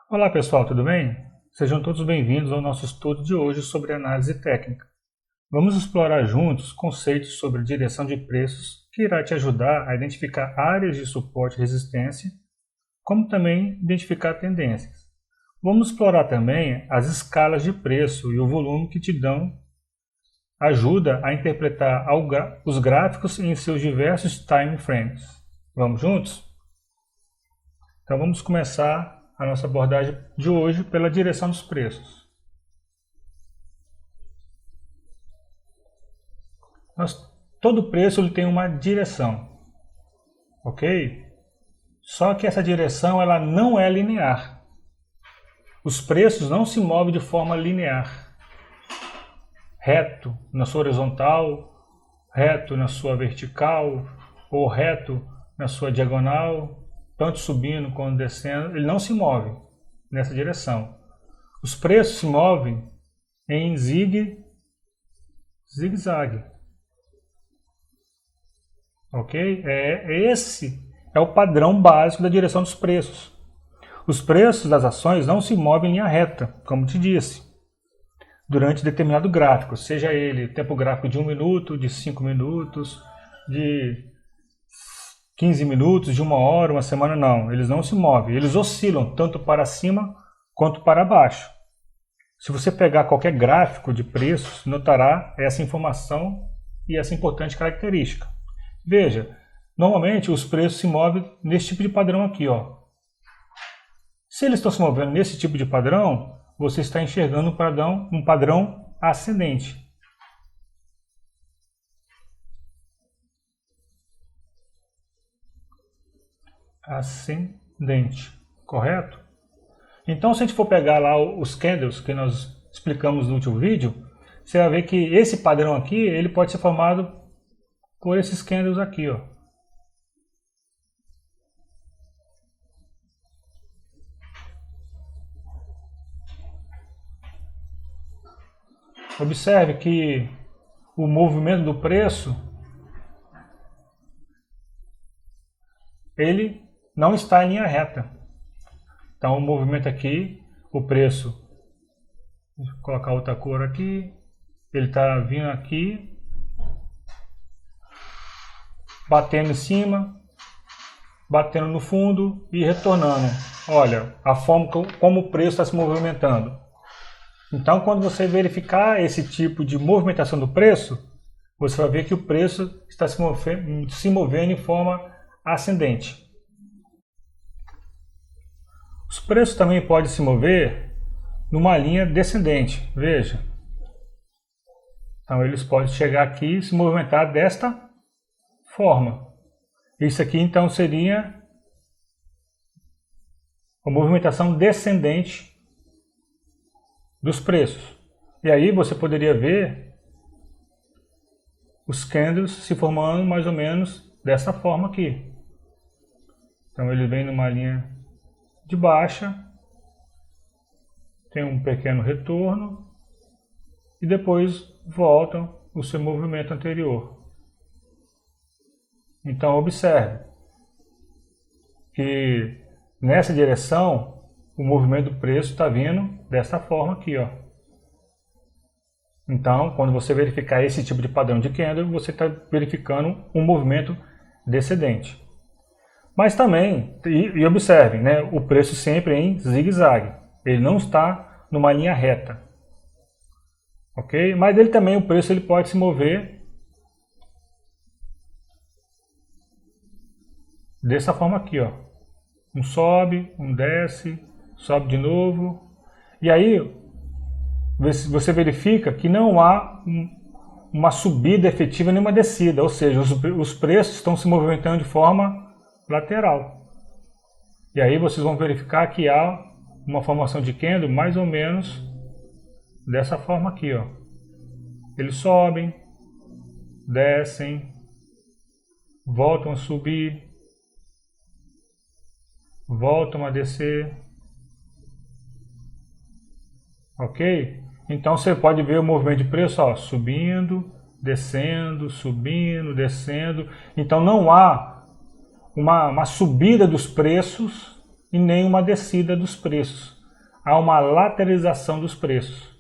Olá pessoal, tudo bem? Sejam todos bem-vindos ao nosso estudo de hoje sobre análise técnica. Vamos explorar juntos conceitos sobre direção de preços que irá te ajudar a identificar áreas de suporte e resistência, como também identificar tendências. Vamos explorar também as escalas de preço e o volume que te dão ajuda a interpretar os gráficos em seus diversos time frames. Vamos juntos? Então vamos começar a nossa abordagem de hoje pela direção dos preços. Todo preço ele tem uma direção, ok? Só que essa direção ela não é linear. Os preços não se movem de forma linear, reto na sua horizontal, reto na sua vertical ou reto na sua diagonal, tanto subindo quanto descendo. Ele não se move nessa direção. Os preços se movem em zigue-zague. Ok? Esse é o padrão básico da direção dos preços. Os preços das ações não se movem em linha reta, como te disse, durante determinado gráfico, seja ele tempo gráfico de 1 minuto, de 5 minutos, de 15 minutos, de 1 hora, 1 semana, não. Eles não se movem, eles oscilam tanto para cima quanto para baixo. Se você pegar qualquer gráfico de preços, notará essa informação e essa importante característica. Veja, normalmente os preços se movem nesse tipo de padrão aqui, ó. Se eles estão se movendo nesse tipo de padrão, você está enxergando um padrão ascendente. Ascendente, correto? Então, se a gente for pegar lá os candles que nós explicamos no último vídeo, você vai ver que esse padrão aqui, ele pode ser formado por esses candles aqui, ó. Observe que o movimento do preço, ele não está em linha reta. Então o movimento aqui, o preço, vou colocar outra cor aqui, ele está vindo aqui, batendo em cima, batendo no fundo e retornando. Olha a forma como o preço está se movimentando. Então quando você verificar esse tipo de movimentação do preço, você vai ver que o preço está se movendo em forma ascendente. Os preços também podem se mover numa linha descendente, veja. Então eles podem chegar aqui e se movimentar desta forma. Isso aqui então seria a movimentação descendente dos preços. E aí você poderia ver os candles se formando mais ou menos dessa forma aqui. Então ele vem numa linha de baixa, tem um pequeno retorno e depois voltam o seu movimento anterior. Então observe que nessa direção o movimento do preço está vindo dessa forma aqui, ó. Então quando você verificar esse tipo de padrão de candle, você está verificando um movimento descendente. Mas também, e observem, né, o preço sempre em zigue-zague. Ele não está numa linha reta. Ok? Mas ele também, o preço ele pode se mover dessa forma aqui, ó. Um sobe, um desce, sobe de novo. E aí você verifica que não há uma subida efetiva nem uma descida. Ou seja, os preços estão se movimentando de forma lateral. E aí vocês vão verificar que há uma formação de candle mais ou menos dessa forma aqui, ó. Eles sobem, descem, voltam a subir, voltam a descer. Ok? Então você pode ver o movimento de preço, ó, subindo, descendo, subindo, descendo. Então não há uma subida dos preços e nem uma descida dos preços. há uma lateralização dos preços.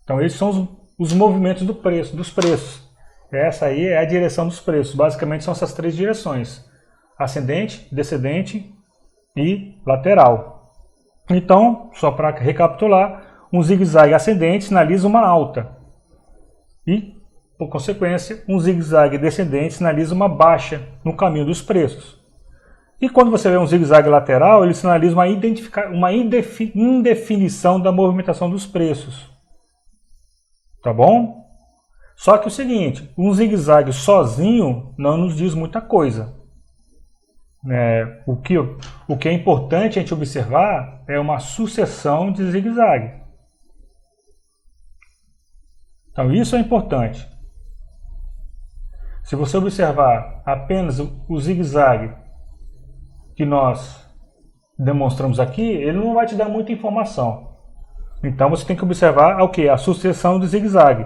Então esses são os movimentos dos preços. Essa aí é a direção dos preços. Basicamente são essas três direções: ascendente, descendente e lateral. Então, só para recapitular, um zigue-zague ascendente sinaliza uma alta e, por consequência, um zigue-zague descendente sinaliza uma baixa no caminho dos preços. E quando você vê um zigue-zague lateral, ele sinaliza uma indefinição da movimentação dos preços. Tá bom? Só que o seguinte, um zigue-zague sozinho não nos diz muita coisa. O que é importante a gente observar é uma sucessão de zigue-zague. Então isso é importante. Se você observar apenas o zigue-zague que nós demonstramos aqui, ele não vai te dar muita informação. Então você tem que observar o que? A sucessão de zigue-zague.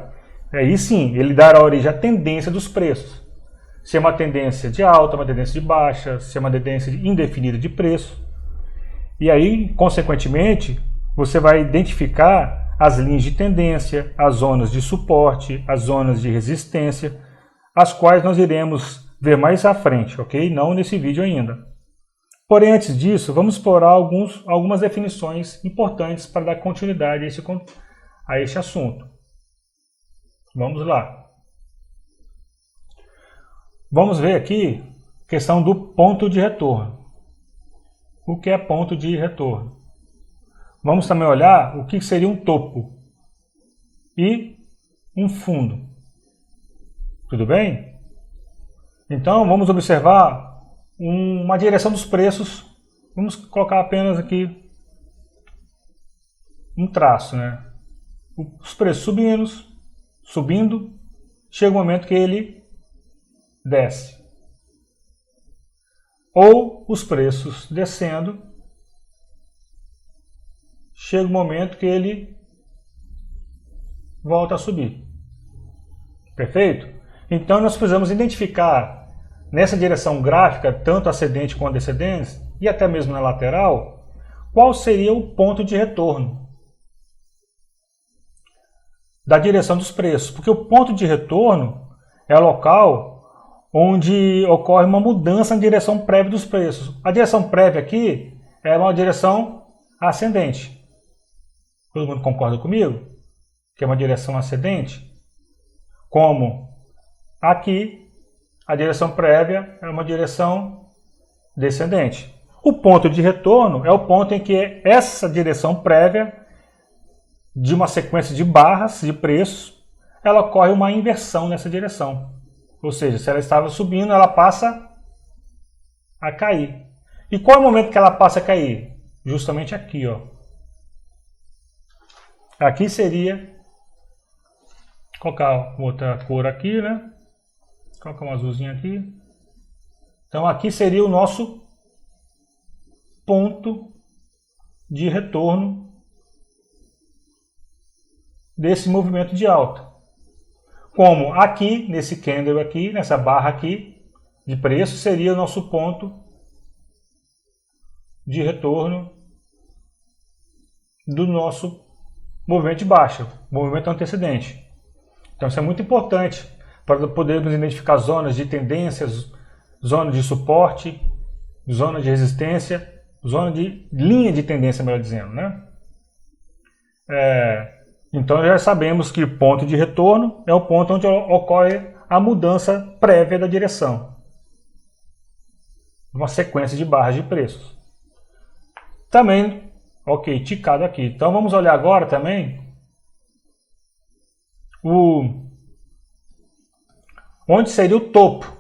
Aí sim, ele dará origem à tendência dos preços. Se é uma tendência de alta, uma tendência de baixa, se é uma tendência indefinida de preço. E aí, consequentemente, você vai identificar as linhas de tendência, as zonas de suporte, as zonas de resistência, as quais nós iremos ver mais à frente, ok? Não nesse vídeo ainda. Porém, antes disso, vamos explorar algumas definições importantes para dar continuidade a este assunto. Vamos lá. Vamos ver aqui a questão do ponto de retorno. O que é ponto de retorno? Vamos também olhar o que seria um topo e um fundo. Tudo bem? Então, vamos observar uma direção dos preços. Vamos colocar apenas aqui um traço, né? Os preços subindo, chega um momento que ele desce. Ou os preços descendo, chega um momento que ele volta a subir. Perfeito? Então nós precisamos identificar nessa direção gráfica, tanto ascendente quanto descendente, e até mesmo na lateral, qual seria o ponto de retorno da direção dos preços. Porque o ponto de retorno é o local onde ocorre uma mudança na direção prévia dos preços. A direção prévia aqui é uma direção ascendente. Todo mundo concorda comigo? Que é uma direção ascendente? Como aqui, a direção prévia é uma direção descendente. O ponto de retorno é o ponto em que essa direção prévia de uma sequência de barras de preços, ela ocorre uma inversão nessa direção. Ou seja, se ela estava subindo, ela passa a cair. E qual é o momento que ela passa a cair? Justamente aqui, ó. Aqui seria, vou colocar outra cor aqui, né? Vou colocar um azulzinho aqui. Então aqui seria o nosso ponto de retorno desse movimento de alta. Como aqui, nesse candle aqui, nessa barra aqui de preço, seria o nosso ponto de retorno do nosso movimento de baixa, movimento antecedente. Então isso é muito importante para podermos identificar zonas de tendências, zona de suporte, zona de resistência, zona de linha de tendência, melhor dizendo, né? Então já sabemos que ponto de retorno é o ponto onde ocorre a mudança prévia da direção. Uma sequência de barras de preços. Também, ok, ticado aqui. Então vamos olhar agora também onde seria o topo.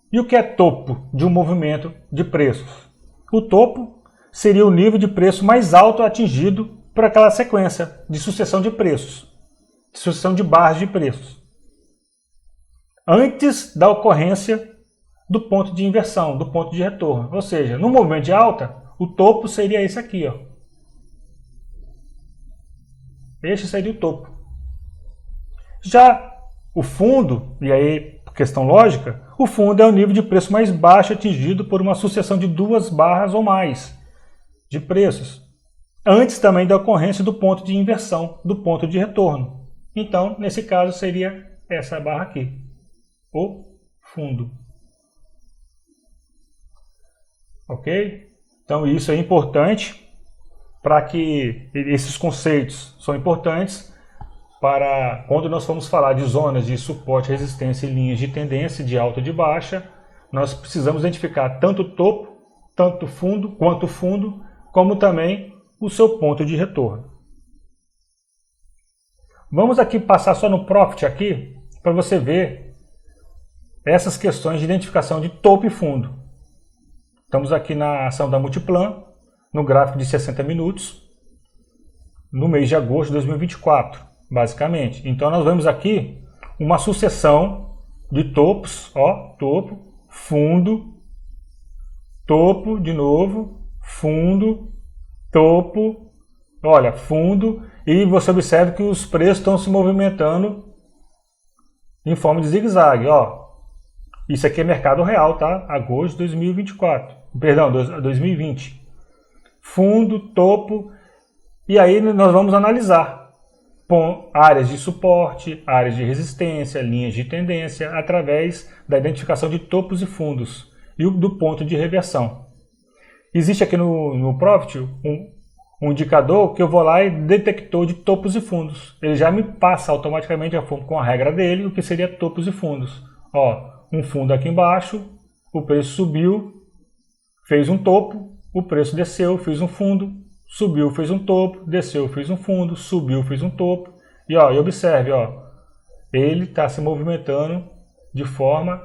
E o que é topo de um movimento de preços? O topo seria o nível de preço mais alto atingido por aquela sequência de sucessão de preços, de sucessão de barras de preços, antes da ocorrência do ponto de inversão, do ponto de retorno. Ou seja, no movimento de alta, o topo seria esse aqui, ó. Este seria o topo. Já o fundo, e aí por questão lógica, o fundo é o nível de preço mais baixo atingido por uma sucessão de duas barras ou mais de preços. antes também da ocorrência do ponto de inversão, do ponto de retorno. Então, nesse caso, seria essa barra aqui, o fundo. Ok? Então, isso é importante para que esses conceitos são importantes para quando nós formos falar de zonas de suporte, resistência e linhas de tendência de alta e de baixa, nós precisamos identificar tanto o topo, tanto fundo, quanto fundo, como também o seu ponto de retorno. Vamos aqui passar só no Profit aqui, para você ver essas questões de identificação de topo e fundo. Estamos aqui na ação da Multiplan, no gráfico de 60 minutos, no mês de agosto de 2024, basicamente. Então nós vemos aqui uma sucessão de topos, ó, topo, fundo, topo de novo, fundo, topo, olha, fundo, e você observa que os preços estão se movimentando em forma de zigue-zague, ó. Isso aqui é mercado real, tá? Agosto de 2024, perdão, 2020. Fundo, topo, e aí nós vamos analisar áreas de suporte, áreas de resistência, linhas de tendência, através da identificação de topos e fundos e do ponto de reversão. Existe aqui no Profit um indicador que eu vou lá e detector de topos e fundos. Ele já me passa automaticamente com a regra dele o que seria topos e fundos. Ó, um fundo aqui embaixo, o preço subiu, fez um topo, o preço desceu, fez um fundo, subiu, fez um topo, desceu, fez um fundo, subiu, fez um topo. E ó, observe, ó, ele está se movimentando de forma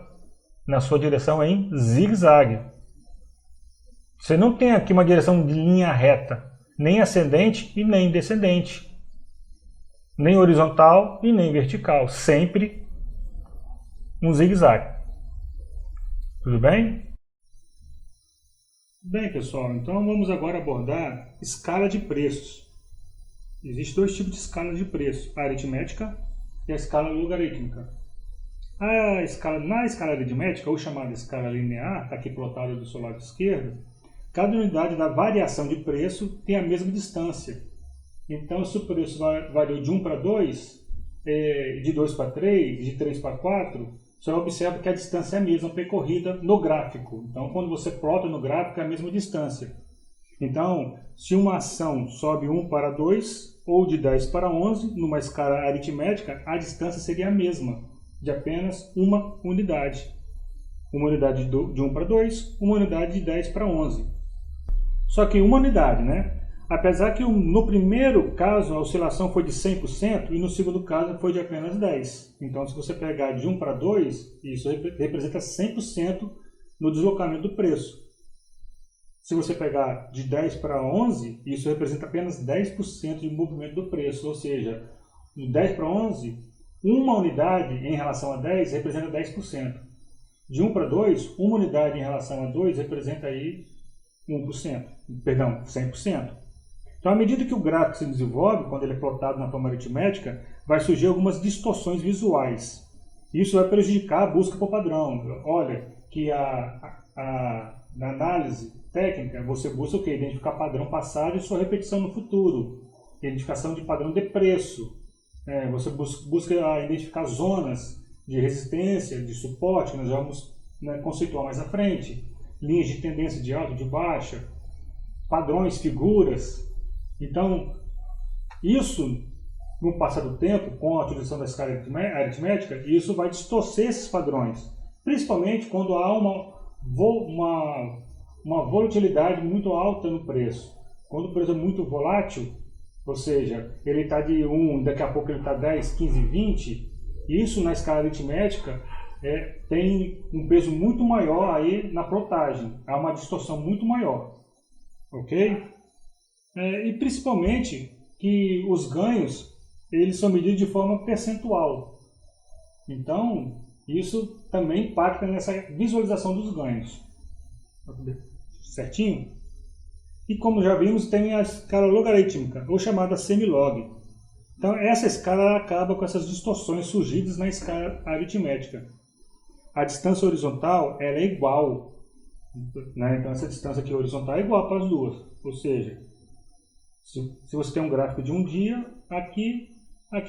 na sua direção em zigue-zague. Você não tem aqui uma direção de linha reta, nem ascendente e nem descendente, nem horizontal e nem vertical, sempre um zigue-zague. Tudo bem? Bem, pessoal, então vamos agora abordar escala de preços. Existem dois tipos de escala de preço, a aritmética e a escala logarítmica. Na escala aritmética, ou chamada escala linear, está aqui plotada do seu lado esquerdo, cada unidade da variação de preço tem a mesma distância. Então, se o preço variou de 1 para 2, de 2 para 3, de 3 para 4, você observa que a distância é a mesma percorrida no gráfico. Então, quando você plota no gráfico, é a mesma distância. Então, se uma ação sobe 1 para 2 ou de 10 para 11, numa escala aritmética, a distância seria a mesma, de apenas uma unidade. Uma unidade de 1 para 2, uma unidade de 10 para 11. Só que uma unidade, né? Apesar que no primeiro caso a oscilação foi de 100% e no segundo caso foi de apenas 10%. Então, se você pegar de 1 para 2, isso representa 100% no deslocamento do preço. Se você pegar de 10 para 11, isso representa apenas 10% de movimento do preço. Ou seja, de 10 para 11, uma unidade em relação a 10 representa 10%. De 1 para 2, uma unidade em relação a 2 representa aí 1%, perdão, 100%. Então, à medida que o gráfico se desenvolve, quando ele é plotado na forma aritmética, vai surgir algumas distorções visuais. Isso vai prejudicar a busca por padrão. Olha, que na análise técnica, você busca o quê? Identificar padrão passado e sua repetição no futuro. Identificação de padrão de preço. Você busca identificar zonas de resistência, de suporte, que nós vamos conceituar mais à frente. Linhas de tendência de alta e de baixa. Padrões, figuras. Então, isso, no passar do tempo, com a utilização da escala aritmética, isso vai distorcer esses padrões. Principalmente quando há uma volatilidade muito alta no preço. Quando o preço é muito volátil, ou seja, ele está de 1, daqui a pouco ele está 10, 15, 20, isso na escala aritmética tem um peso muito maior aí na plotagem. Há uma distorção muito maior. Ok? E principalmente que os ganhos eles são medidos de forma percentual. Então, isso também impacta nessa visualização dos ganhos. Certinho? E como já vimos, tem a escala logarítmica, ou chamada semilog. Então, essa escala acaba com essas distorções surgidas na escala aritmética. A distância horizontal ela é igual. Né? Então, essa distância aqui horizontal é igual para as duas. Ou seja, Se você tem um gráfico de um dia, aqui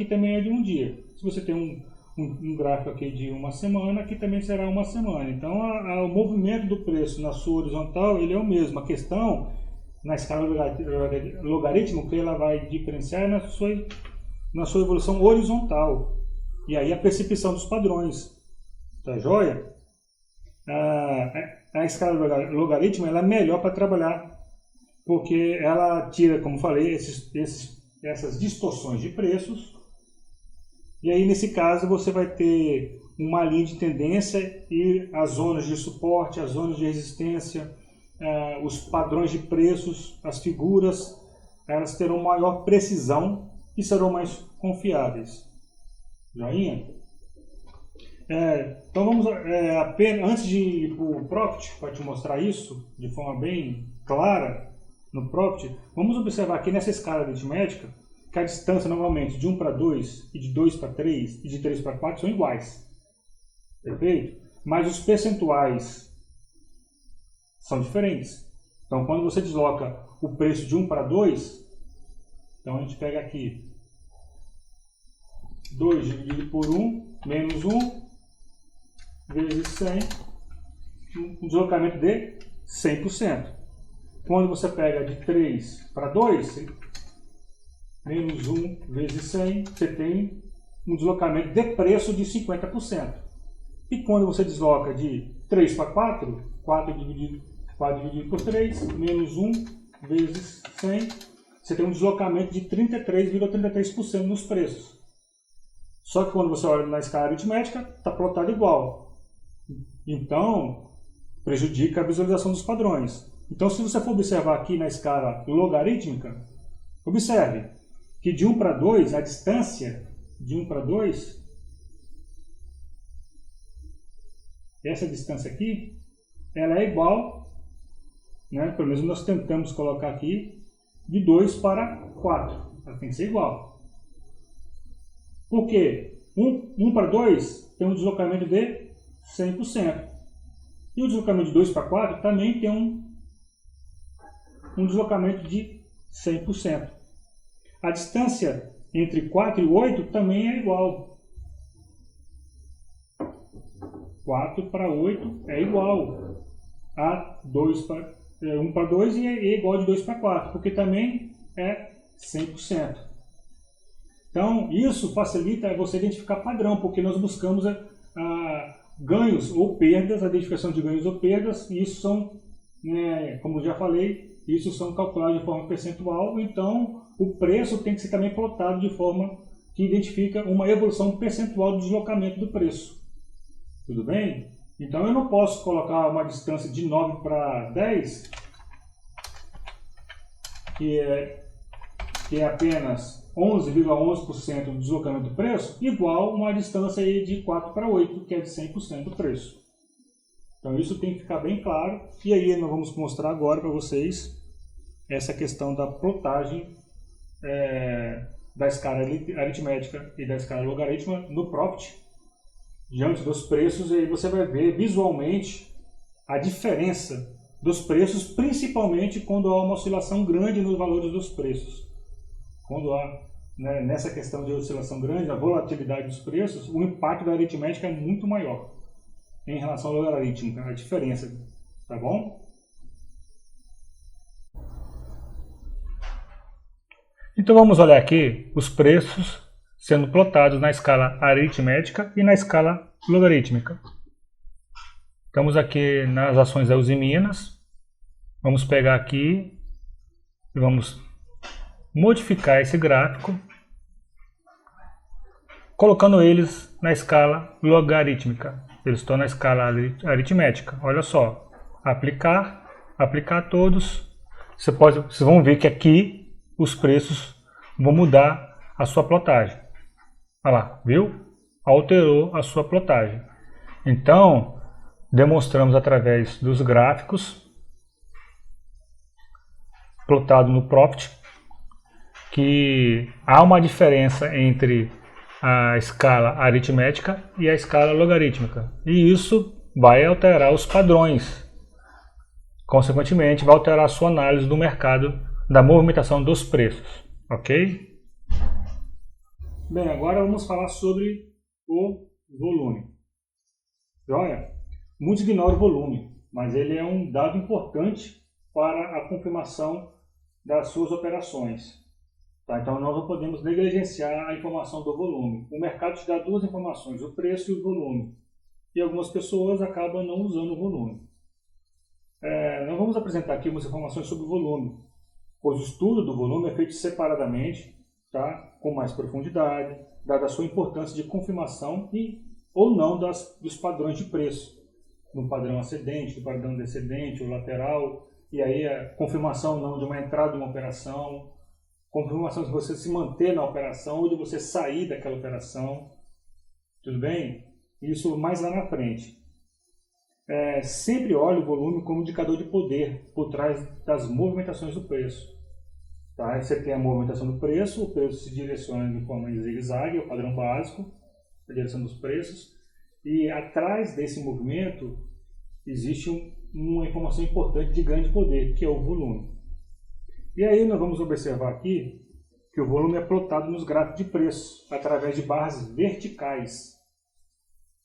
também é de um dia. Se você tem um gráfico aqui de uma semana, aqui também será uma semana. Então, o movimento do preço na sua horizontal, ele é o mesmo. A questão, na escala logarítmica, que ela vai diferenciar na sua evolução horizontal. E aí a percepção dos padrões. Tá joia? A escala logarítmica ela é melhor para trabalhar, porque ela tira, como falei, essas distorções de preços. E aí, nesse caso, você vai ter uma linha de tendência e as zonas de suporte, as zonas de resistência, os padrões de preços, as figuras, elas terão maior precisão e serão mais confiáveis. Joinha? Então vamos, apenas, antes de ir para o Profit, para te mostrar isso de forma bem clara, no Profit, vamos observar aqui nessa escala aritmética que a distância normalmente de 1 para 2, e de 2 para 3, e de 3 para 4 são iguais. Perfeito? Mas os percentuais são diferentes. Então quando você desloca o preço de 1 para 2, então a gente pega aqui 2 dividido por 1, menos 1, vezes 100, um deslocamento de 100%. Quando você pega de 3 para 2, menos 1 vezes 100, você tem um deslocamento de preço de 50%. E quando você desloca de 3 para 4, 4 dividido por 3, menos 1 vezes 100, você tem um deslocamento de 33,33% nos preços. Só que quando você olha na escala aritmética, está plotado igual. Então, prejudica a visualização dos padrões. Então, se você for observar aqui na escala logarítmica, observe que de 1 para 2, a distância de 1 para 2, essa distância aqui, ela é igual, né, pelo menos nós tentamos colocar aqui, de 2 para 4. Ela tem que ser igual. Por quê? 1 para 2 tem um deslocamento de 100%. E o deslocamento de 2 para 4 também tem um deslocamento de 100%. A distância entre 4 e 8 também é igual. 4 para 8 é igual a 1 para 2 e é igual de 2 para 4, porque também é 100%. Então, isso facilita você identificar padrão, porque nós buscamos ganhos ou perdas, a identificação de ganhos ou perdas, e isso são, como já falei, isso são calculados de forma percentual, então o preço tem que ser também plotado de forma que identifica uma evolução percentual do deslocamento do preço. Tudo bem? Então eu não posso colocar uma distância de 9 para 10, que é apenas 11,11% do deslocamento do preço, igual uma distância aí de 4 para 8, que é de 100% do preço. Então isso tem que ficar bem claro. E aí nós vamos mostrar agora para vocês essa questão da plotagem da escala aritmética e da escala logarítmica no Profit, diante dos preços, e aí você vai ver visualmente a diferença dos preços, principalmente quando há uma oscilação grande nos valores dos preços. Quando há, nessa questão de oscilação grande, a volatilidade dos preços, o impacto da aritmética é muito maior em relação à logarítmica, a diferença, tá bom? Então vamos olhar aqui os preços sendo plotados na escala aritmética e na escala logarítmica. Estamos aqui nas ações da Usiminas. Vamos pegar aqui e vamos modificar esse gráfico, colocando eles na escala logarítmica. Eles estão na escala aritmética. Olha só, aplicar todos. Vocês vão ver que aqui os preços vão mudar a sua plotagem. Olha lá, viu? Alterou a sua plotagem. Então, demonstramos através dos gráficos plotado no Profit que há uma diferença entre a escala aritmética e a escala logarítmica. E isso vai alterar os padrões. Consequentemente, vai alterar a sua análise do mercado da movimentação dos preços, ok? Bem, agora vamos falar sobre o volume. Olha, muitos ignoram o volume, mas ele é um dado importante para a confirmação das suas operações. Tá? Então nós não podemos negligenciar a informação do volume. O mercado te dá duas informações, o preço e o volume. E algumas pessoas acabam não usando o volume. Nós vamos apresentar aqui algumas informações sobre o volume, pois o estudo do volume é feito separadamente, tá? Com mais profundidade, dada a sua importância de confirmação ou não dos padrões de preço, no padrão ascendente, no padrão descendente, ou lateral, e aí a confirmação não de uma entrada de uma operação, confirmação de você se manter na operação ou de você sair daquela operação, tudo bem? Isso mais lá na frente. Sempre olhe o volume como indicador de poder por trás das movimentações do preço. Tá? Você tem a movimentação do preço, o preço se direciona de forma de zigue-zague, é o padrão básico, a direção dos preços, e atrás desse movimento existe uma informação importante de grande poder, que é o volume. E aí nós vamos observar aqui que o volume é plotado nos gráficos de preço, através de barras verticais.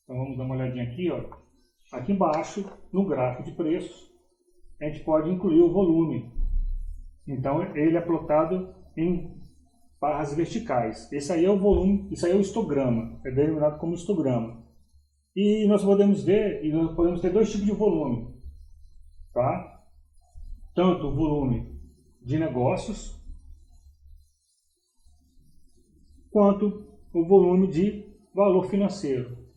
Então vamos dar uma olhadinha aqui, ó. Aqui embaixo, no gráfico de preços, a gente pode incluir o volume. Então ele é plotado em barras verticais. Esse aí é o volume, isso aí é o histograma, é denominado como histograma. E nós podemos ver, e nós podemos ter dois tipos de volume, tá? Tanto o volume de negócios, quanto o volume de valor financeiro.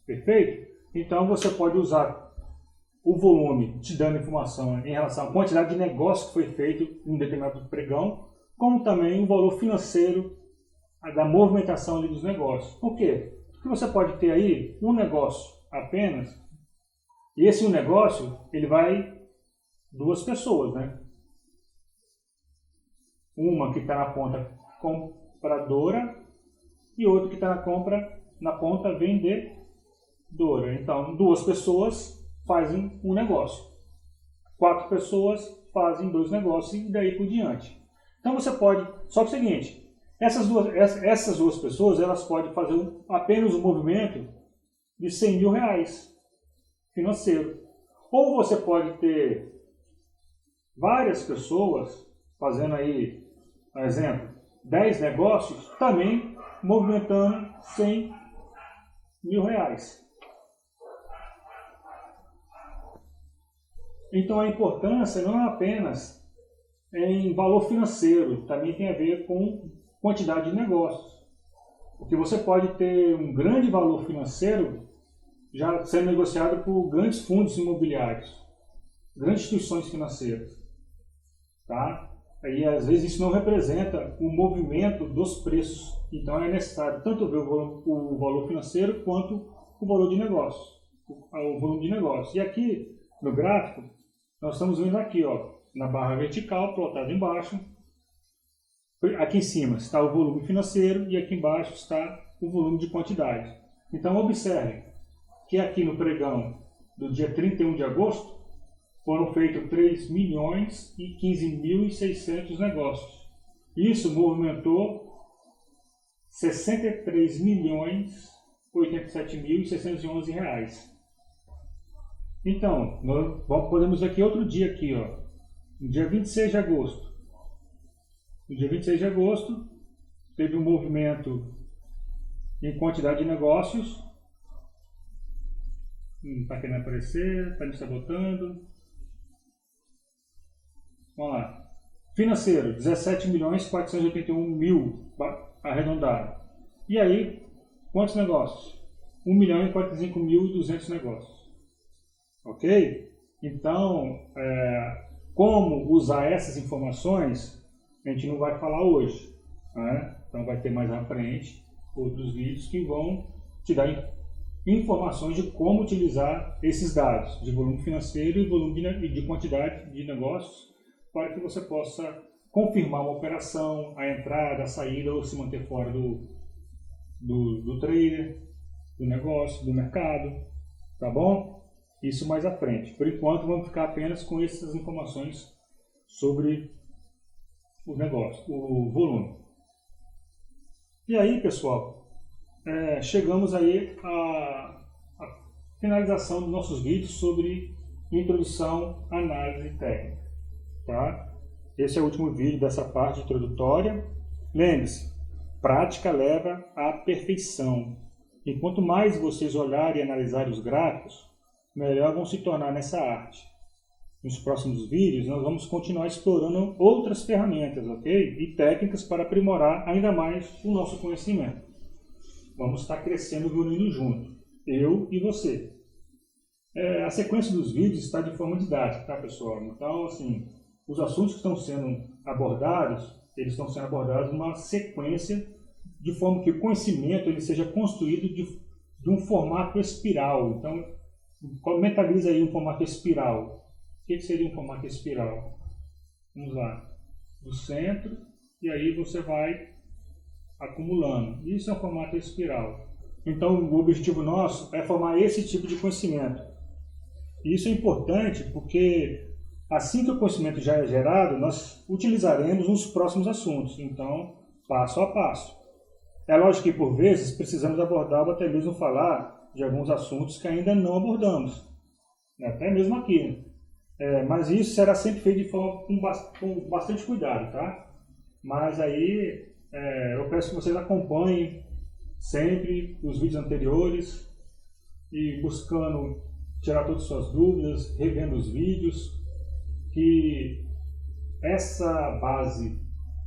Perfeito? Então você pode usar o volume te dando informação em relação à quantidade de negócio que foi feito em um determinado pregão, como também o valor financeiro da movimentação ali dos negócios. Por quê? Porque você pode ter aí um negócio apenas, e esse um negócio, ele vai duas pessoas, né? Uma que está na ponta compradora e outra que está na ponta vendedora. Então, duas pessoas fazem um negócio. 4 pessoas fazem 2 negócios e daí por diante. Então você pode, só que é o seguinte, essas duas pessoas, elas podem fazer apenas um movimento de R$100.000 financeiro. Ou você pode ter várias pessoas fazendo aí, por exemplo, 10 negócios, também movimentando R$100.000. Então a importância não é apenas em valor financeiro, também tem a ver com quantidade de negócios. Porque você pode ter um grande valor financeiro já sendo negociado por grandes fundos imobiliários, grandes instituições financeiras. Tá? E às vezes isso não representa o movimento dos preços. Então é necessário tanto ver o valor financeiro quanto o valor de negócio, o volume de negócio. E aqui no gráfico, nós estamos vendo aqui, ó, na barra vertical, plotado embaixo. Aqui em cima está o volume financeiro e aqui embaixo está o volume de quantidade. Então observe que aqui no pregão do dia 31 de agosto foram feitos 3.015.600 negócios. Isso movimentou R$63.087.611. Então, nós podemos ver aqui outro dia aqui, ó, no dia 26 de agosto. No dia 26 de agosto, teve um movimento em quantidade de negócios. Não está querendo aparecer, está me sabotando. Vamos lá. Financeiro, 17.481.000, arredondado. E aí, quantos negócios? 1.045.200 negócios. Ok? Então, como usar essas informações, a gente não vai falar hoje. Né? Então vai ter mais à frente outros vídeos que vão te dar informações de como utilizar esses dados de volume financeiro e volume de quantidade de negócios para que você possa confirmar uma operação, a entrada, a saída ou se manter fora do trader, do negócio, do mercado. Tá bom? isso mais à frente. Por enquanto, vamos ficar apenas com essas informações sobre o negócio, o volume. E aí, pessoal, chegamos aí à finalização dos nossos vídeos sobre introdução à análise técnica. Tá? Esse é o último vídeo dessa parte introdutória. Lembre-se, prática leva à perfeição. E quanto mais vocês olharem e analisarem os gráficos, melhor vão se tornar nessa arte. Nos próximos vídeos, nós vamos continuar explorando outras ferramentas, ok? E técnicas para aprimorar ainda mais o nosso conhecimento. Vamos estar crescendo e evoluindo junto, eu e você. A sequência dos vídeos está de forma didática, tá, pessoal? Então, assim, os assuntos que estão sendo abordados, eles estão sendo abordados numa sequência de forma que o conhecimento ele seja construído de um formato espiral. Então, mentaliza aí um formato espiral. O que seria um formato espiral? Vamos lá. Do centro, e aí você vai acumulando. Isso é um formato espiral. Então, o objetivo nosso é formar esse tipo de conhecimento. E isso é importante porque, assim que o conhecimento já é gerado, nós utilizaremos nos próximos assuntos. Então, passo a passo. É lógico que, por vezes, precisamos abordar ou até mesmo falar de alguns assuntos que ainda não abordamos. Até mesmo aqui. Mas isso será sempre feito de forma com bastante cuidado, tá? Mas aí eu peço que vocês acompanhem sempre os vídeos anteriores e buscando tirar todas as suas dúvidas, revendo os vídeos, que essa base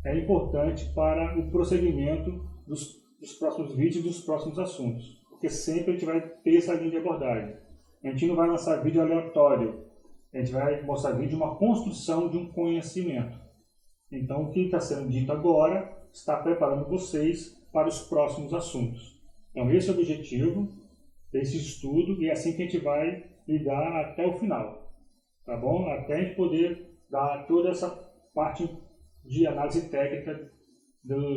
é importante para o prosseguimento dos próximos vídeos e dos próximos assuntos, porque sempre a gente vai ter essa linha de abordagem. A gente não vai lançar vídeo aleatório, a gente vai mostrar vídeo de uma construção de um conhecimento. Então, o que está sendo dito agora está preparando vocês para os próximos assuntos. Então, esse é o objetivo desse estudo e é assim que a gente vai lidar até o final. Tá bom? Até a gente poder dar toda essa parte de análise técnica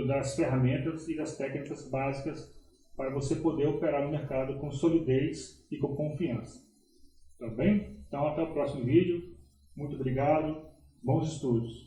das ferramentas e das técnicas básicas para você poder operar no mercado com solidez e com confiança. Tá bem? Então, até o próximo vídeo. Muito obrigado. Bons estudos.